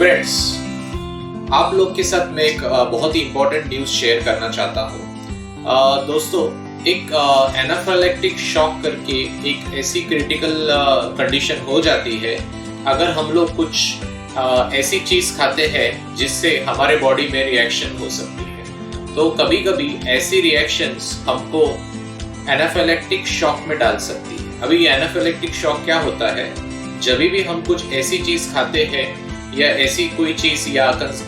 Friends, आप लोग के साथ मैं एक बहुत ही इम्पोर्टेंट न्यूज़ शेयर करना चाहता हूँ। दोस्तों, एक एनाफिलैक्टिक शॉक करके एक ऐसी क्रिटिकल कंडीशन हो जाती है अगर हम लोग कुछ ऐसी चीज़ खाते हैं जिससे हमारे बॉडी में रिएक्शन हो सकती है। तो कभी कभी ऐसी रिएक्शंस हमको एनाफिलैक्टिक शॉक में डाल सकती है। अभी एनाफिलैक्टिक शॉक क्या होता है? जब भी हम कुछ ऐसी चीज़ खाते हैं या ऐसी कोई चीज़, या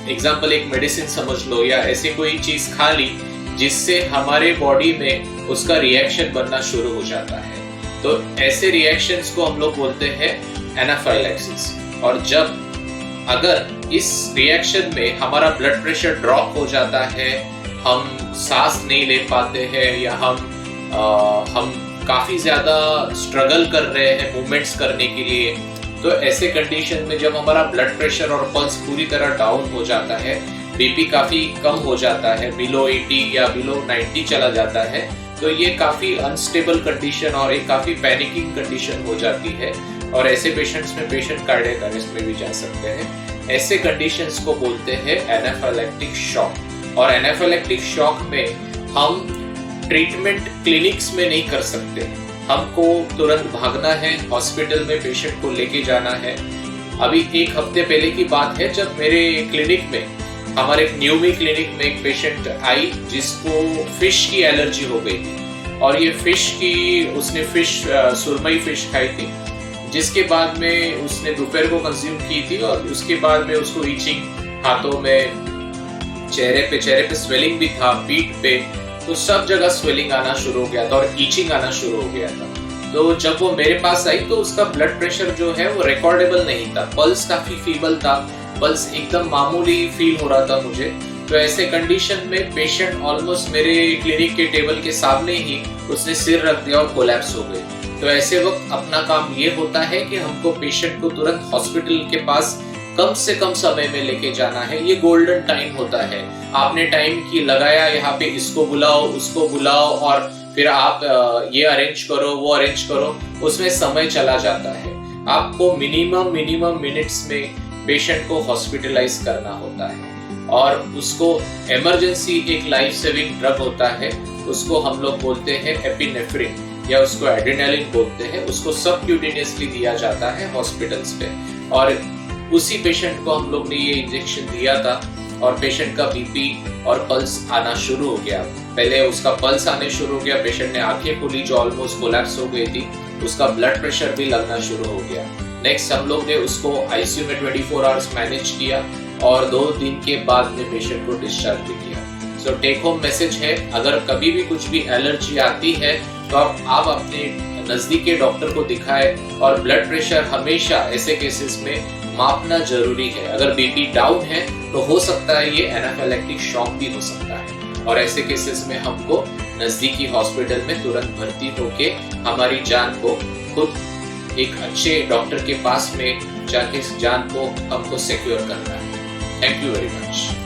एग्जाम्पल एक मेडिसिन समझ लो, या ऐसी कोई चीज़ खा ली जिससे हमारे बॉडी में उसका रिएक्शन बनना शुरू हो जाता है, तो ऐसे रिएक्शंस को हम लोग बोलते हैं एनाफाइलैक्सिस। और जब अगर इस रिएक्शन में हमारा ब्लड प्रेशर ड्रॉप हो जाता है, हम सांस नहीं ले पाते हैं, या हम काफ़ी ज़्यादा स्ट्रगल कर रहे हैं मूवमेंट्स करने के लिए, तो ऐसे कंडीशन में जब हमारा ब्लड प्रेशर और पल्स पूरी तरह डाउन हो जाता है, बीपी काफ़ी कम हो जाता है, बिलो 80 या बिलो 90 चला जाता है, तो ये काफ़ी अनस्टेबल कंडीशन और एक काफ़ी पैनिकिंग कंडीशन हो जाती है। और ऐसे पेशेंट्स में पेशेंट कार्डियक अरेस्ट में भी जा सकते हैं। ऐसे कंडीशंस को बोलते हैं एनाफिलैक्टिक शॉक। और एनाफिलैक्टिक शॉक में हम ट्रीटमेंट क्लिनिक्स में नहीं कर सकते, हमको तुरंत भागना है, हॉस्पिटल में पेशेंट को लेके जाना है। अभी एक हफ्ते पहले की बात है जब मेरे क्लिनिक में, हमारे न्यूमी क्लिनिक में एक पेशेंट आई जिसको फिश की एलर्जी हो गई थी। और ये उसने सुरमई फिश खाई थी, जिसके बाद में उसने दोपहर को कंज्यूम की थी, और उसके बाद में उसको ईचिंग, हाथों में, चेहरे पे स्वेलिंग भी था, पीठ पे, तो सब जगह स्वेलिंग आना शुरू हो गया था और ईचिंग आना शुरू हो गया था। तो जब वो मेरे पास आई तो उसका ब्लड प्रेशर जो है वो रिकॉर्डेबल नहीं था, पल्स काफी फीबल था, पल्स एकदम मामूली फील हो रहा था मुझे। तो ऐसे कंडीशन में पेशेंट ऑलमोस्ट मेरे क्लिनिक के टेबल के सामने ही उसने सिर रख दिया और कोलैप्स हो गई। तो ऐसे वक्त अपना काम ये होता है कि हमको पेशेंट को तुरंत हॉस्पिटल के पास कम से कम समय में लेके जाना है। ये गोल्डन टाइम होता है। आपने टाइम की लगाया, यहाँ पे इसको बुलाओ, उसको बुलाओ, और फिर आप ये अरेंज करो, वो अरेंज करो, उसमें समय चला जाता है। आपको मिनिमम मिनट्स में पेशेंट को हॉस्पिटलाइज करना होता है। और उसको इमरजेंसी एक लाइफ सेविंग ड्रग होता है, उसको हम लोग बोलते हैं एपिनेफ्रिन, या उसको एड्रेनालिन बोलते हैं। उसको सबक्यूटेनियसली दिया जाता है हॉस्पिटल्स पे। और उसी पेशेंट को हम लोग ने ये इंजेक्शन दिया था और पेशेंट का बीपी और पल्स आना शुरू हो गया। पहले उसका पल्स आने शुरू हो गया, पेशेंट ने आंखें खोली जो ऑलमोस्ट कोलैप्स हो गई थी, उसका ब्लड प्रेशर भी लगना शुरू हो गया। नेक्स्ट हम लोग ने उसको आईसीयू में 24 आवर्स मैनेज किया और 2 दिन के बाद में पेशेंट को डिस्चार्ज भी किया। सो टेक होम मैसेज है, अगर कभी भी कुछ भी एलर्जी आती है तो आप अपने नजदीक के डॉक्टर को दिखाएं। और ब्लड प्रेशर हमेशा ऐसे केसेस में मापना जरूरी है। अगर बीपी डाउन है तो हो सकता है ये एनाफिलैक्टिक शॉक भी हो सकता है, और ऐसे केसेस में हमको नजदीकी हॉस्पिटल में तुरंत भर्ती होके हमारी जान को, खुद एक अच्छे डॉक्टर के पास में जाके जान को हमको सिक्योर करना है। Thank you very much.